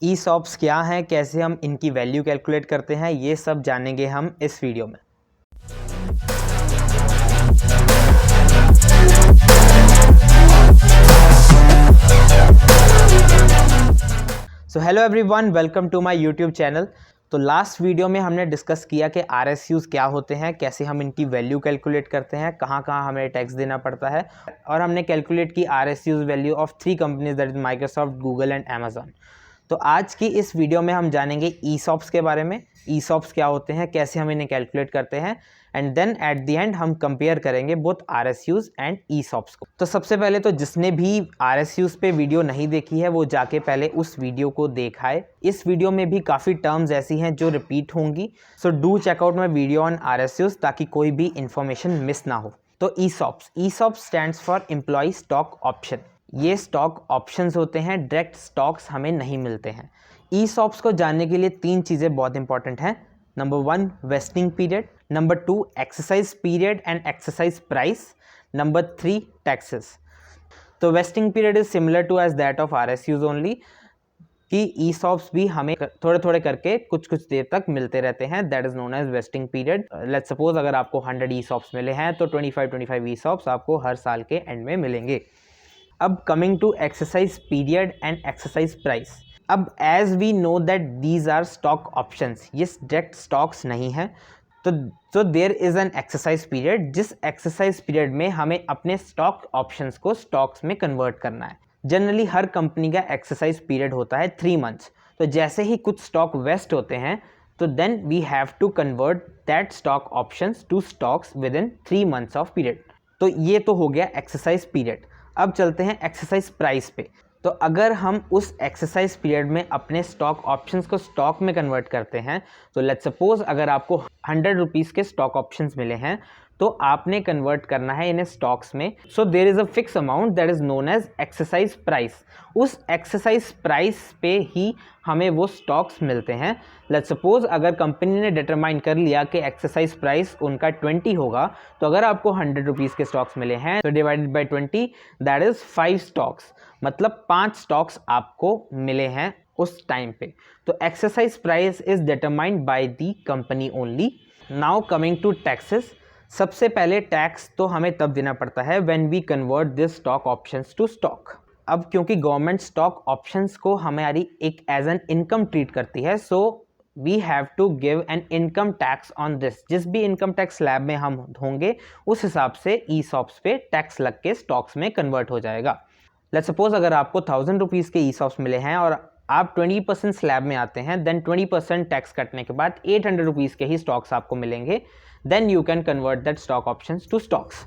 ESOPs क्या हैं, कैसे हम इनकी वैल्यू कैलकुलेट करते हैं, ये सब जानेंगे हम इस वीडियो में। So hello everyone, welcome to my YouTube channel. तो लास्ट वीडियो में हमने डिस्कस किया कि RSUs क्या होते हैं, कैसे हम इनकी वैल्यू कैलकुलेट करते हैं, कहाँ कहाँ हमें टैक्स देना पड़ता है, और हमने कैलकुलेट की RSUs value of 3 companies, that is Microsoft, Google and Amazon. तो आज की इस वीडियो में हम जानेंगे ESOPs के बारे में। ESOPs क्या होते हैं, कैसे हम इन्हें कैलकुलेट करते हैं, and then at the end हम कंपेयर करेंगे बोथ RSUs एंड ESOPs को। तो सबसे पहले तो जिसने भी RSUs पे वीडियो नहीं देखी है वो जाके पहले उस वीडियो को देखाए। इस वीडियो में भी काफ़ी टर्म्स ऐसी हैं जो रिपीट होंगी, so do check out my video on RSUs ताकि कोई भी इंफॉर्मेशन मिस ना हो। तो ESOPs stands for employee stock option. ये स्टॉक ऑप्शंस होते हैं, डायरेक्ट स्टॉक्स हमें नहीं मिलते हैं। ESOPs को जानने के लिए 3 चीज़ें बहुत इंपॉर्टेंट हैं। Number 1 vesting period, number 2 exercise period and exercise price, number 3 taxes. तो vesting period is similar to as that of RSUs only, कि ESOPs भी हमें थोड़े थोड़े करके कुछ कुछ देर तक मिलते रहते हैं, that is known as vesting period. Let's suppose अगर आपको 100 ESOPs मिले हैं तो 25 ESOPs आपको हर साल के एंड में मिलेंगे। अब coming to exercise period and exercise price. अब as we know that these are stock options, ये डायरेक्ट स्टॉक्स नहीं है, तो there is an exercise period, जिस एक्सरसाइज पीरियड में हमें अपने स्टॉक ऑप्शंस को स्टॉक्स में कन्वर्ट करना है। जनरली हर कंपनी का एक्सरसाइज पीरियड होता है 3 मंथ्स। तो जैसे ही कुछ स्टॉक वेस्ट होते हैं तो then we have to convert that stock options to stocks within 3 months of period. तो ये तो हो गया एक्सरसाइज पीरियड। अब चलते हैं एक्सरसाइज प्राइस पे। तो अगर हम उस एक्सरसाइज पीरियड में अपने स्टॉक ऑप्शंस को स्टॉक में कन्वर्ट करते हैं, तो लेट्स सपोज अगर आपको 100 रुपीज़ के स्टॉक ऑप्शंस मिले हैं तो आपने कन्वर्ट करना है इन्हें स्टॉक्स में। So there is a fix amount that is known as exercise price. उस एक्सरसाइज प्राइस पे ही हमें वो स्टॉक्स मिलते हैं। लेट्स सपोज अगर कंपनी ने डिटरमाइन कर लिया कि एक्सरसाइज प्राइस उनका 20 होगा, तो अगर आपको 100 रुपीज़ के स्टॉक्स मिले हैं तो divided by 20 that is 5 stocks, मतलब 5 स्टॉक्स आपको मिले हैं उस टाइम पे। तो exercise price is determined by the company only. Now coming to taxes. सबसे पहले टैक्स तो हमें तब देना पड़ता है when we convert this stock options to stock. अब क्योंकि गवर्नमेंट स्टॉक ऑप्शंस को हमारी एक एज एन इनकम ट्रीट करती है, so we have to give an income tax on this. जिस भी इनकम टैक्स स्लैब में हम होंगे उस हिसाब से ESOPs पे टैक्स लग के स्टॉक्स में कन्वर्ट हो जाएगा। लेट्स सपोज अगर आपको 1000 रुपीज़ के ESOPs मिले हैं और आप 20% स्लैब में आते हैं, देन 20% टैक्स कटने के बाद 800 रुपीज़ के ही स्टॉक्स आपको मिलेंगे। Then you can convert that stock options to stocks.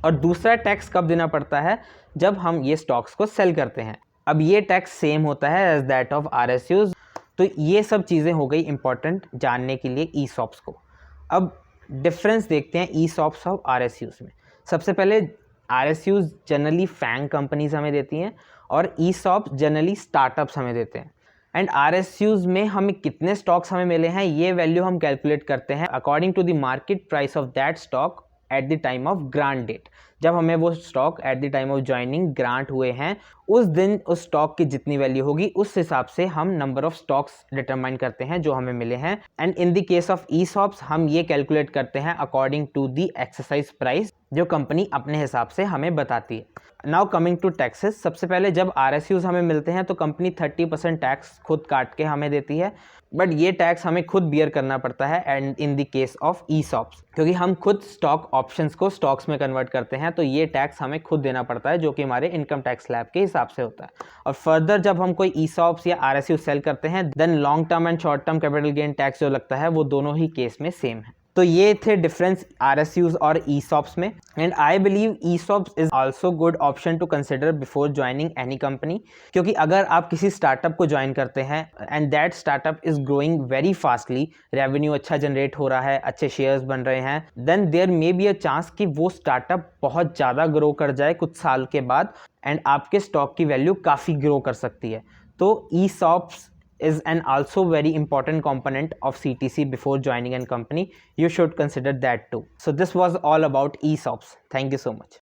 और दूसरा टैक्स कब देना पड़ता है? जब हम ये स्टॉक्स को सेल करते हैं। अब ये टैक्स सेम होता है एज दैट ऑफ RSUs। तो ये सब चीज़ें हो गई इंपॉर्टेंट जानने के लिए ESOPs को। अब डिफरेंस देखते हैं ESOPs और RSUs में। सबसे पहले RSUs जनरली फैंग कंपनीज हमें देती हैं और ESOPs जनरली स्टार्टअप्स हमें देते हैं। एंड RSUs में हमें कितने स्टॉक्स हमें मिले हैं ये वैल्यू हम कैलकुलेट करते हैं according to the market price of that stock at the time of grant date. जब हमें वो stock at the time of joining grant हुए हैं उस दिन उस स्टॉक की जितनी वैल्यू होगी उस हिसाब से हम नंबर ऑफ स्टॉक्स डिटरमाइन करते हैं जो हमें मिले हैं। And in the case of ESOPs हम ये कैलकुलेट करते हैं according to the exercise price जो कंपनी अपने हिसाब से हमें बताती है। Now coming to taxes. सबसे पहले जब RSUs हमें मिलते हैं तो कंपनी 30% टैक्स खुद काट के हमें देती है, बट ये टैक्स हमें खुद बियर करना पड़ता है and in the case of ESOPs, क्योंकि हम खुद स्टॉक ऑप्शंस को स्टॉक्स में कन्वर्ट करते हैं तो ये टैक्स हमें खुद देना पड़ता है जो कि हमारे इनकम टैक्स स्लैब के हिसाब से होता है। और फर्दर जब हम कोई ESOPs या RSU सेल करते हैं then long term and short term capital gain tax जो लगता है वो दोनों ही केस में सेम है। तो ये थे डिफरेंस RSUs और ESOPs में। And I believe ESOPs is also good option to consider before joining any company, क्योंकि अगर आप किसी स्टार्टअप को ज्वाइन करते हैं and that startup is growing very fastly, revenue अच्छा जनरेट हो रहा है, अच्छे शेयर्स बन रहे हैं, then there may be a chance कि वो स्टार्टअप बहुत ज़्यादा ग्रो कर जाए कुछ साल के बाद एंड आपके स्टॉक की वैल्यू काफ़ी ग्रो कर सकती है। तो ESOPs is an also very important component of CTC before joining a company. You should consider that too. So this was all about ESOPs. Thank you so much.